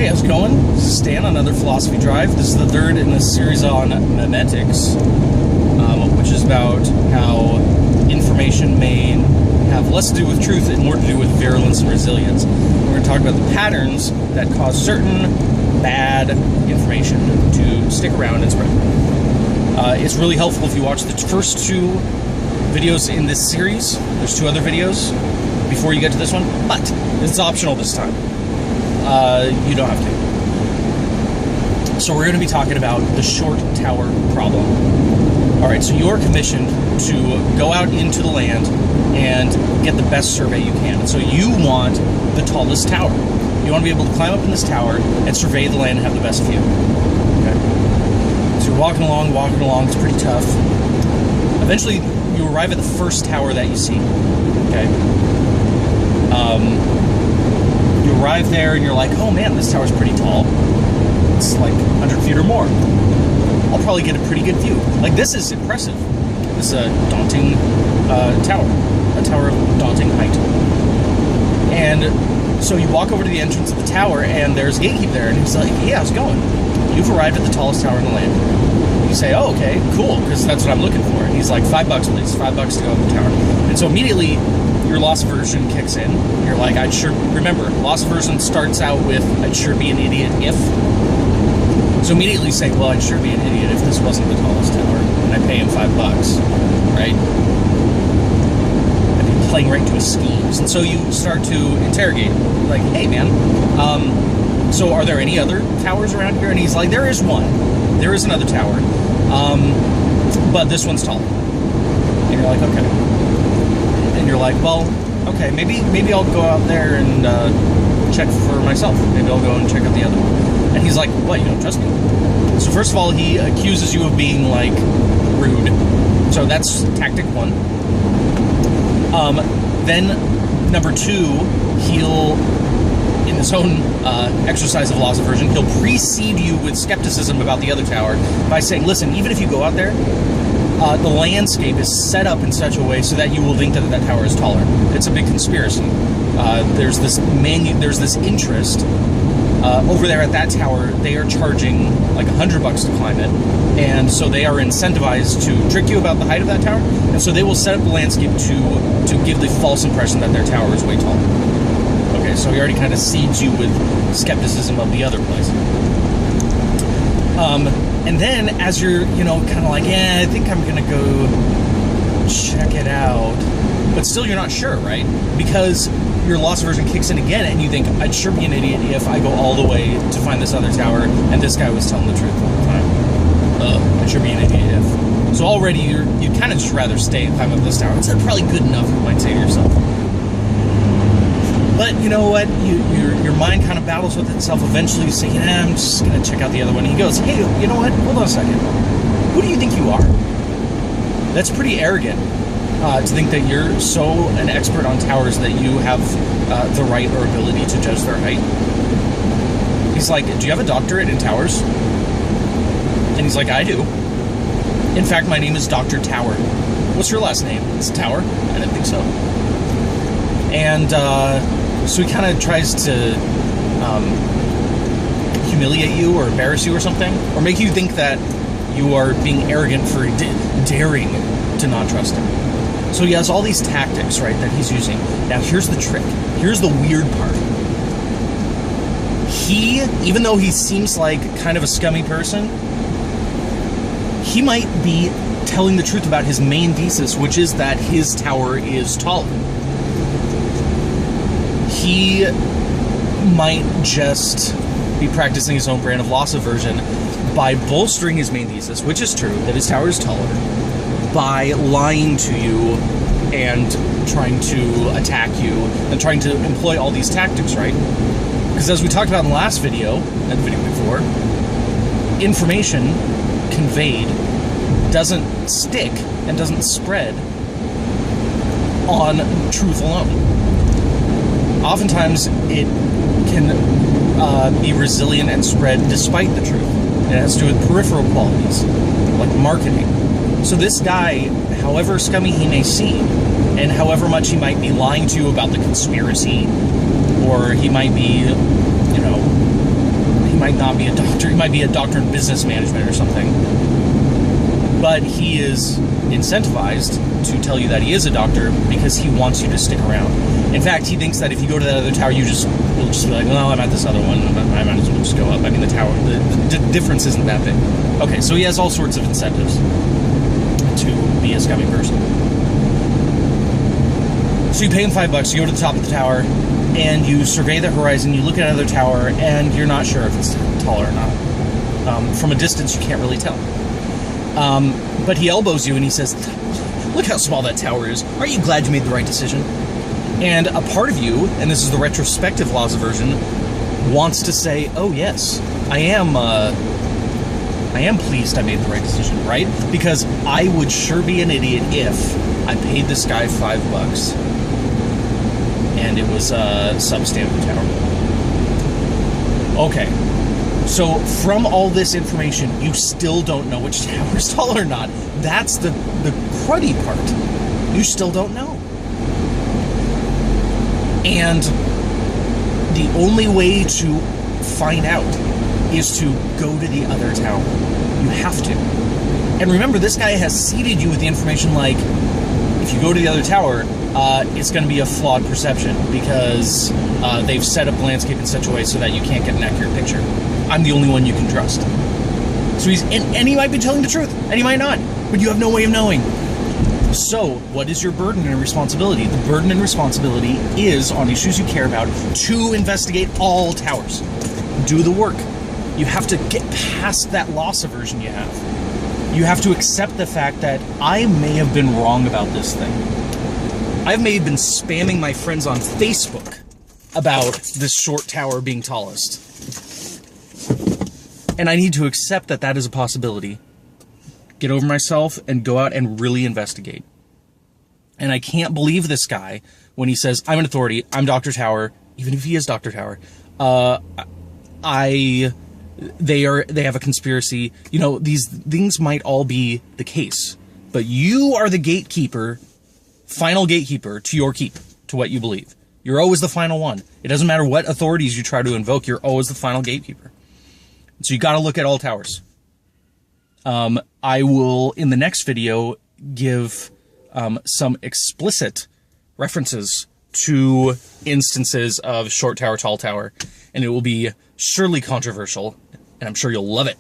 Hey, how's it going? This is Stan on Another Philosophy Drive. This is the third in a series on memetics, which is about how information may have less to do with truth and more to do with virulence and resilience. We're going to talk about the patterns that cause certain bad information to stick around and spread. It's really helpful if you watch the first two videos in this series. There's two other videos before you get to this one, but it's optional this time. You don't have to. So we're going to be talking about the short tower problem. Alright, so you're commissioned to go out into the land and get the best survey you can. And so you want the tallest tower. You want to be able to climb up in this tower and survey the land and have the best view. Okay. So you're walking along, it's pretty tough. Eventually, you arrive at the first tower that you see. Okay. You arrive there and you're like, oh man, this tower's pretty tall. It's like 100 feet or more. I'll probably get a pretty good view. Like, this is impressive. This is a daunting tower. A tower of daunting height. And so you walk over to the entrance of the tower and there's a gatekeeper there and he's like, hey, how's it going? You've arrived at the tallest tower in the land. You say, oh, okay, cool, because that's what I'm looking for. And he's like, $5 please, $5 to go up the tower. And so immediately your loss aversion kicks in. You're like, remember, loss aversion starts out with, I'd sure be an idiot if. So immediately you say, well, I'd sure be an idiot if this wasn't the tallest tower, and I pay him $5, right? I'd be playing right into his schemes. And so you start to interrogate, like, hey man, so are there any other towers around here? And he's like, there is one. There is another tower, but this one's taller. And you're like, okay. And you're like, well, okay, maybe I'll go out there and check for myself. Maybe I'll go and check out the other one. And he's like, what, you don't trust me? So first of all, he accuses you of being, like, rude. So that's tactic one. Then, number two, he'll, in his own exercise of loss aversion, he'll precede you with skepticism about the other tower by saying, listen, even if you go out there, the landscape is set up in such a way so that you will think that that tower is taller. It's a big conspiracy. There's this interest over there at that tower. They are charging like $100 to climb it, and so they are incentivized to trick you about the height of that tower, and so they will set up the landscape to give the false impression that their tower is way taller. Okay, so he already kind of seeds you with skepticism of the other place. And then as you're, kind of like, yeah, I think I'm going to go check it out. But still you're not sure, right? Because your loss aversion kicks in again and you think, I'd sure be an idiot if I go all the way to find this other tower and this guy was telling the truth all the time. I'd sure be an idiot if. So already you'd kind of just rather stay and climb up this tower. It's not probably good enough, you might say to yourself. But you know what? Your mind kind of battles with itself. Eventually you say, I'm just going to check out the other one. And he goes, hey, you know what? Hold on a second. Who do you think you are? That's pretty arrogant to think that you're so an expert on towers that you have the right or ability to judge their height. He's like, do you have a doctorate in towers? And he's like, I do. In fact, my name is Dr. Tower. What's your last name? It's Tower? I didn't think so. And so he kind of tries to humiliate you or embarrass you or something, or make you think that you are being arrogant for daring to not trust him. So he has all these tactics, right, that he's using. Now here's the trick. Here's the weird part. He, even though he seems like kind of a scummy person, he might be telling the truth about his main thesis, which is that his tower is taller. He might just be practicing his own brand of loss aversion by bolstering his main thesis, which is true, that his tower is taller, by lying to you and trying to attack you and trying to employ all these tactics, right? Because as we talked about in the last video, and the video before, information conveyed doesn't stick and doesn't spread on truth alone. Oftentimes it can be resilient and spread despite the truth. It has to do with peripheral qualities, like marketing. So this guy, however scummy he may seem, and however much he might be lying to you about the conspiracy, or he might be, might not be a doctor. He might be a doctor in business management or something. But he is incentivized to tell you that he is a doctor because he wants you to stick around. In fact, he thinks that if you go to that other tower, you'll just be like, well, I'm at this other one. I might as well just go up. I mean, the tower, the difference isn't that big. Okay, so he has all sorts of incentives to be a scummy person. So you pay him $5, you go to the top of the tower, and you survey the horizon, you look at another tower, and you're not sure if it's taller or not. From a distance, you can't really tell. But he elbows you and he says, look how small that tower is. Aren't you glad you made the right decision? And a part of you, and this is the retrospective laws aversion, wants to say, oh yes, I am pleased I made the right decision, right? Because I would sure be an idiot if I paid this guy $5 and it was a substandard tower. Okay. So from all this information, you still don't know which tower is tall or not. That's the cruddy part. You still don't know. And the only way to find out is to go to the other tower. You have to. And remember, this guy has seeded you with the information like, if you go to the other tower, it's going to be a flawed perception because they've set up the landscape in such a way so that you can't get an accurate picture. I'm the only one you can trust. So and he might be telling the truth, and he might not, but you have no way of knowing. So, what is your burden and responsibility? The burden and responsibility is, on issues you care about, to investigate all towers. Do the work. You have to get past that loss aversion you have. You have to accept the fact that I may have been wrong about this thing. I may have been spamming my friends on Facebook about this short tower being tallest. And I need to accept that that is a possibility. Get over myself and go out and really investigate. And I can't believe this guy when he says, I'm an authority, I'm Dr. Tower, even if he is Dr. Tower. They have a conspiracy. You know, these things might all be the case, but you are the gatekeeper, final gatekeeper to your keep, to what you believe. You're always the final one. It doesn't matter what authorities you try to invoke, you're always the final gatekeeper. So you got to look at all towers. I will, in the next video, give some explicit references to instances of short tower, tall tower, and it will be surely controversial, and I'm sure you'll love it.